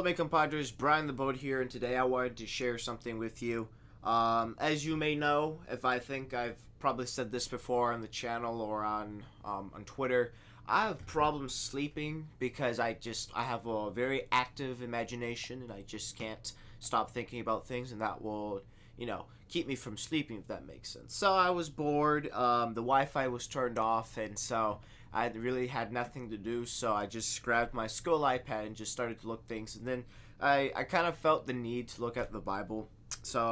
Hello, my compadres. Brian the Boat here, and today I wanted to share something with you. As you may know, if I think I've probably said this before on the channel or on Twitter, I have problems sleeping because I have a very active imagination and I just can't stop thinking about things, and that will keep me from sleeping, if that makes sense. So I was bored. The Wi-Fi was turned off, and so I really had nothing to do, so I just grabbed my school iPad and just started to look things. And then I kind of felt the need to look at the Bible. So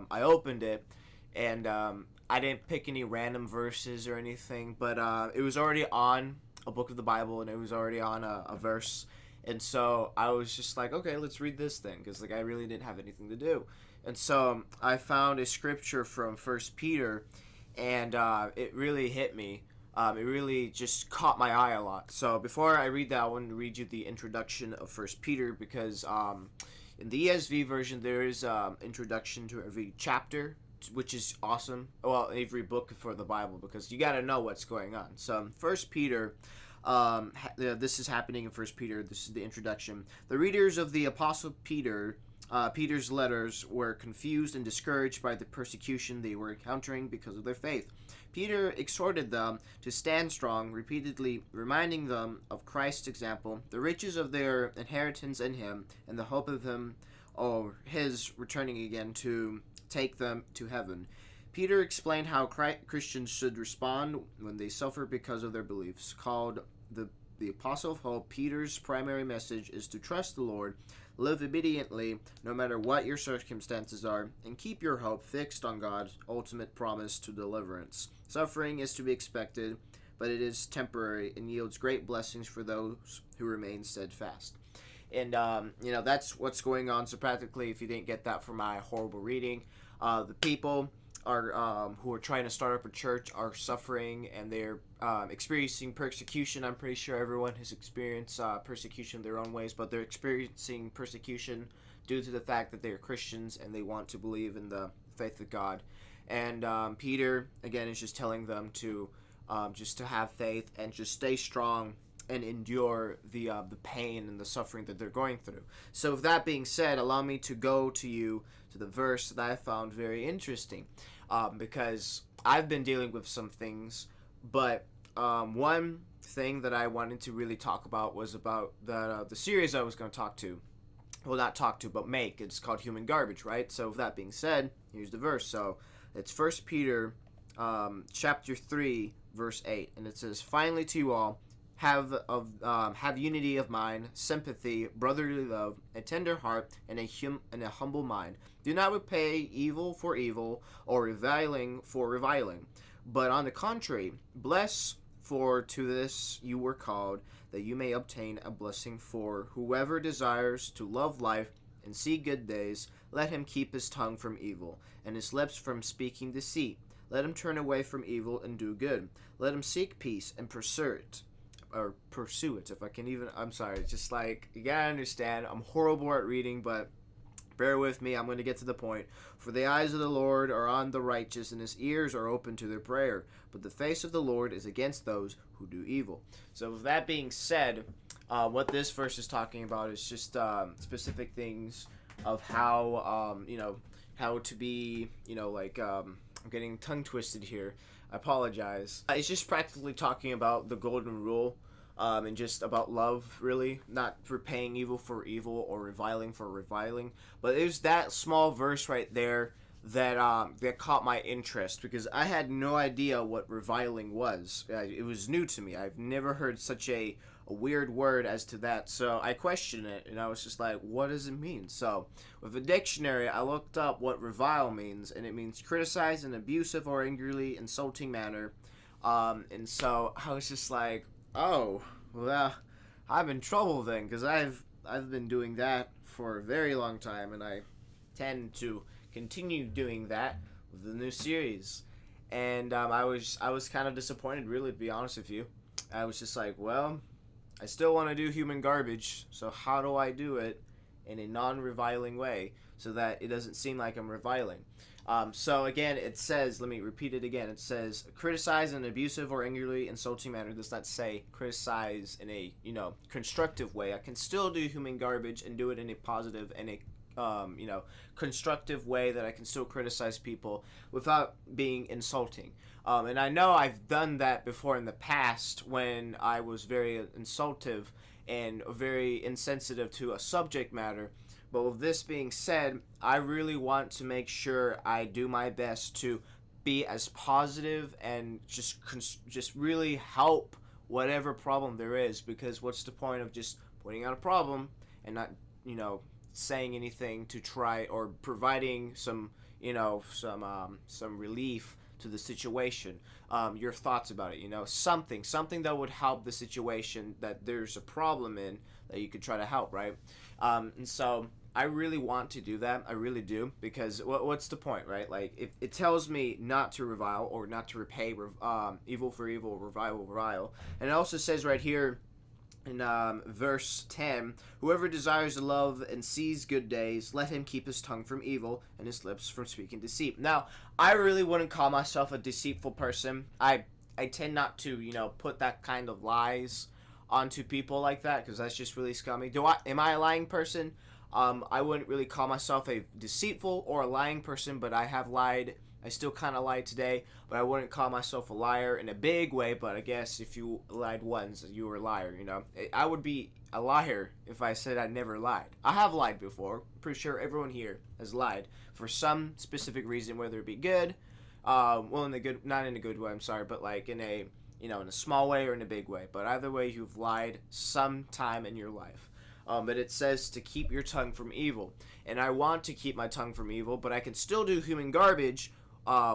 I opened it, and I didn't pick any random verses or anything, but it was already on a book of the Bible, and it was already on a verse. And so I was just like, okay, let's read this thing, because I really didn't have anything to do. And so I found a scripture from First Peter, and it really hit me. It really just caught my eye a lot. So before I read that, I want to read you the introduction of First Peter, because in the ESV version there is introduction to every chapter, which is awesome. Well, every book for the Bible, because you got to know what's going on. So First Peter, this is happening in First Peter. This is the introduction. The readers of the Apostle Peter's letters were confused and discouraged by the persecution they were encountering because of their faith. Peter exhorted them to stand strong, repeatedly reminding them of Christ's example, the riches of their inheritance in him, and the hope of him or his returning again to take them to heaven. Peter explained how Christians should respond when they suffer because of their beliefs. Called the Apostle of Hope, Peter's primary message is to trust the Lord, live obediently no matter what your circumstances are, and keep your hope fixed on God's ultimate promise to deliverance. Suffering is to be expected, but it is temporary and yields great blessings for those who remain steadfast. And, that's what's going on. So practically, if you didn't get that from my horrible reading, the people who are trying to start up a church are suffering, and they're experiencing persecution. I'm pretty sure everyone has experienced persecution in their own ways, but they're experiencing persecution due to the fact that they're Christians and they want to believe in the faith of God. And Peter, again, is just telling them to just to have faith and just stay strong and endure the pain and the suffering that they're going through. So with that being said, allow me to go to the verse that I found very interesting, because I've been dealing with some things, but one thing that I wanted to really talk about was about the series I was going to but make. It's called Human Garbage, right? So with that being said, here's the verse. So it's 1 Peter chapter 3, verse 8, and it says, "Finally to you all, have unity of mind, sympathy, brotherly love, a tender heart, and a humble mind. Do not repay evil for evil, or reviling for reviling, but on the contrary, bless, for to this you were called, that you may obtain a blessing. For whoever desires to love life and see good days, let him keep his tongue from evil, and his lips from speaking deceit. Let him turn away from evil and do good. Let him seek peace and pursue it, if I can even. I'm sorry, just you gotta understand, I'm horrible at reading, but bear with me, I'm going to get to the point. For the eyes of the Lord are on the righteous, and his ears are open to their prayer, but the face of the Lord is against those who do evil." So with that being said, what this verse is talking about is just specific things of how how to be, I'm getting tongue twisted here, I apologize. It's just practically talking about the golden rule, and just about love, really, not repaying evil for evil or reviling for reviling. But there's that small verse right there that caught my interest, because I had no idea what reviling was. It was new to me. I've never heard such a weird word as to that. So I questioned it, and I was just like, what does it mean? So with the dictionary, I looked up what revile means, and it means criticize in an abusive or angrily insulting manner. And so I was just like, oh, well, I'm in trouble then, because I've been doing that for a very long time, and I tend to continue doing that with the new series. And I was kind of disappointed, really, to be honest with you. I was just like, well, I still want to do Human Garbage, so how do I do it? in a non-reviling way, so that it doesn't seem like I'm reviling. So again, it says, let me repeat it again. It says, criticize in an abusive or angrily insulting manner. Does not say criticize in a, constructive way. I can still do human garbage and do it in a positive and a constructive way, that I can still criticize people without being insulting. And I know I've done that before in the past when I was very insultive and very insensitive to a subject matter. But with this being said, I really want to make sure I do my best to be as positive and just really help whatever problem there is, because what's the point of just pointing out a problem and not, saying anything to try or providing some relief to the situation, your thoughts about it, something that would help the situation that there's a problem in, that you could try to help, right? And so I really want to do that. I really do, because what's the point, right? Like, if it tells me not to revile or not to repay evil for evil, revile. And it also says right here in verse 10, whoever desires to love and sees good days, let him keep his tongue from evil and his lips from speaking deceit. Now, I really wouldn't call myself a deceitful person. I tend not to, put that kind of lies onto people like that, because that's just really scummy. Am I a lying person? I wouldn't really call myself a deceitful or a lying person, but I have lied. I still kind of lied today, but I wouldn't call myself a liar in a big way. But I guess if you lied once, you were a liar, I would be a liar if I said I never lied. I have lied before. I'm pretty sure everyone here has lied for some specific reason, whether it be good, not in a good way, I'm sorry, but like in a, in a small way or in a big way. But either way, you've lied sometime in your life. But it says to keep your tongue from evil. And I want to keep my tongue from evil, but I can still do human garbage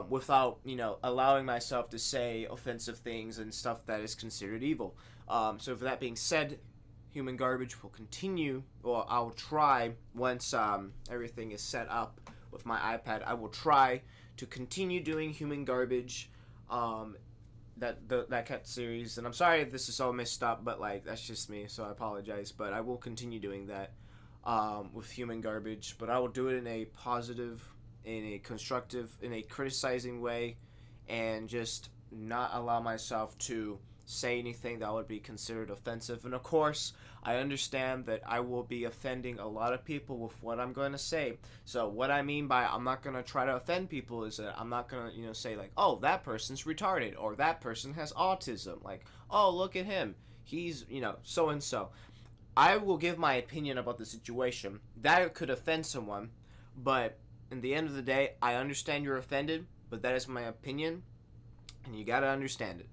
without, allowing myself to say offensive things and stuff that is considered evil. So with that being said, human garbage will continue, or I'll try, once everything is set up with my iPad, I will try to continue doing human garbage, that cat series. And I'm sorry if this is all messed up, but like, that's just me, so I apologize. But I will continue doing that with human garbage, but I will do it in a positive, in a constructive, in a criticizing way, and just not allow myself to say anything that would be considered offensive. And of course, I understand that I will be offending a lot of people with what I'm going to say. So what I mean by I'm not going to try to offend people is that I'm not going to, say like, oh, that person's retarded, or that person has autism. Like, oh, look at him. He's, so and so. I will give my opinion about the situation. That could offend someone, but in the end of the day, I understand you're offended, but that is my opinion, and you got to understand it.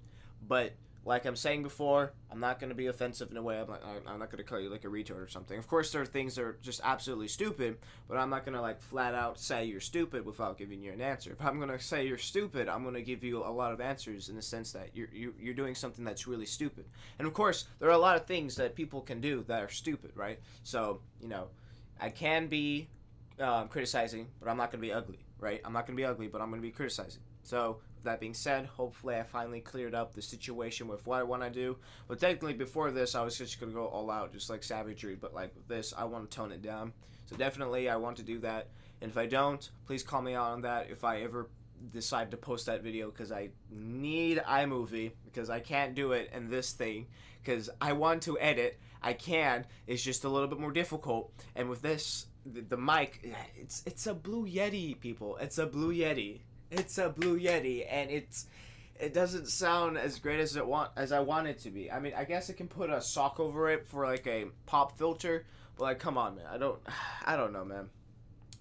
But like I'm saying before, I'm not going to be offensive in a way. I'm not going to call you like a retard or something. Of course, there are things that are just absolutely stupid, but I'm not going to like flat out say you're stupid without giving you an answer. If I'm going to say you're stupid, I'm going to give you a lot of answers in the sense that you're doing something that's really stupid. And of course, there are a lot of things that people can do that are stupid, right? So, I can be criticizing, but I'm not going to be ugly, right? I'm not going to be ugly, but I'm going to be criticizing. So, with that being said, hopefully I finally cleared up the situation with what I want to do. But technically, before this, I was just going to go all out, just like savagery. But like with this, I want to tone it down. So definitely, I want to do that. And if I don't, please call me out on that if I ever decide to post that video, because I need iMovie, because I can't do it in this thing, because I want to edit. I can. It's just a little bit more difficult. And with this, the mic, it's a Blue Yeti, people. It's a Blue Yeti. It's a Blue Yeti, and it doesn't sound as great as I want it to be. I mean, I guess I can put a sock over it for like a pop filter, but like, come on, man. I don't know, man.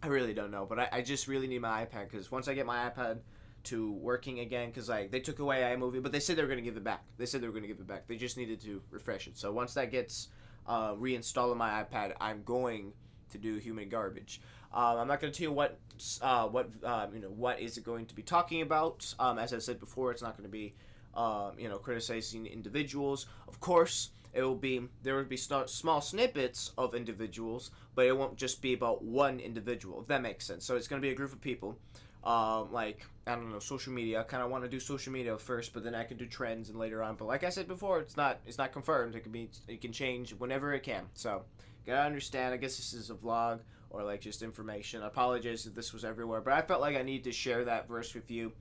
I really don't know, but I just really need my iPad, because once I get my iPad to working again, because like they took away iMovie, but they said they were gonna give it back. They just needed to refresh it. So once that gets reinstalled on my iPad, I'm going to do human garbage. I'm not going to tell you what is it going to be talking about. As I said before, it's not going to be criticizing individuals. Of course, there will be small snippets of individuals, but it won't just be about one individual, if that makes sense. So it's going to be a group of people. Like, I don't know, social media. I kind of want to do social media first, but then I can do trends and later on. But like I said before, it's not confirmed. It can change whenever it can. So Gotta understand, I guess this is a vlog or like just information. I apologize if this was everywhere, but I felt like I needed to share that verse with you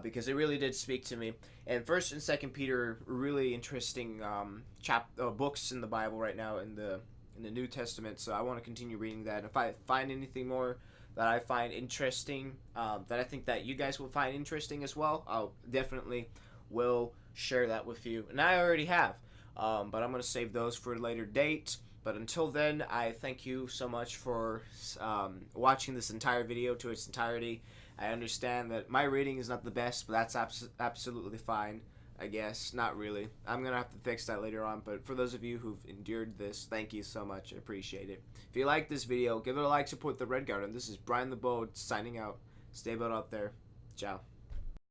because it really did speak to me. And First and Second Peter are really interesting books in the Bible right now in the New Testament. So I want to continue reading that. If I find anything more that I find interesting, that I think that you guys will find interesting as well, I'll definitely will share that with you. And I already have, but I'm gonna save those for a later date. But until then, I thank you so much for watching this entire video to its entirety. I understand that my rating is not the best, but that's absolutely fine, I guess. Not really. I'm going to have to fix that later on, but for those of you who've endured this, thank you so much. I appreciate it. If you like this video, give it a like, support the Red Guard, and this is Brian the Bode signing out. Stay bowed out there. Ciao.